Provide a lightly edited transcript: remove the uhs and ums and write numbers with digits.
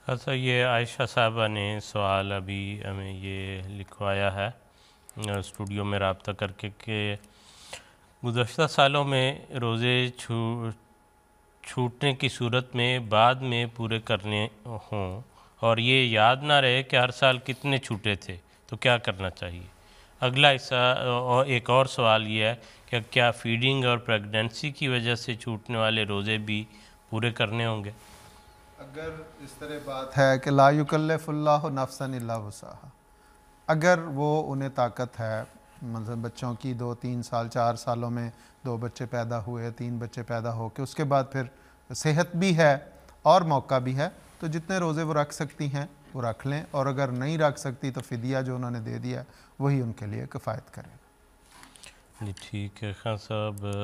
अच्छा, ये आयशा साहबा ने सवाल अभी हमें ये लिखवाया है स्टूडियो में रब्ता करके कि गुज़श्ता सालों में रोज़े छूटने की सूरत में बाद में पूरे करने हों और ये याद ना रहे कि हर साल कितने छूटे थे तो क्या करना चाहिए। अगला हिस्सा और एक और सवाल ये है कि क्या फीडिंग और प्रेगनेंसी की वजह से छूटने वाले रोज़े भी पूरे करने होंगे। अगर इस तरह बात है कि ला युकल्लिफुल्लाहु नफ्सन इल्ला वुसअहा, अगर वो उन्हें ताकत है, मतलब बच्चों की 2-3 साल 4 सालों में 2 बच्चे पैदा हुए, 3 बच्चे पैदा हो के उसके बाद फिर सेहत भी है और मौका भी है, तो जितने रोज़े वो रख सकती हैं वो रख लें, और अगर नहीं रख सकती तो फ़िदिया जो उन्होंने दे दिया वही उनके लिए किफ़ायत करेगा। जी ठीक है खान साहब।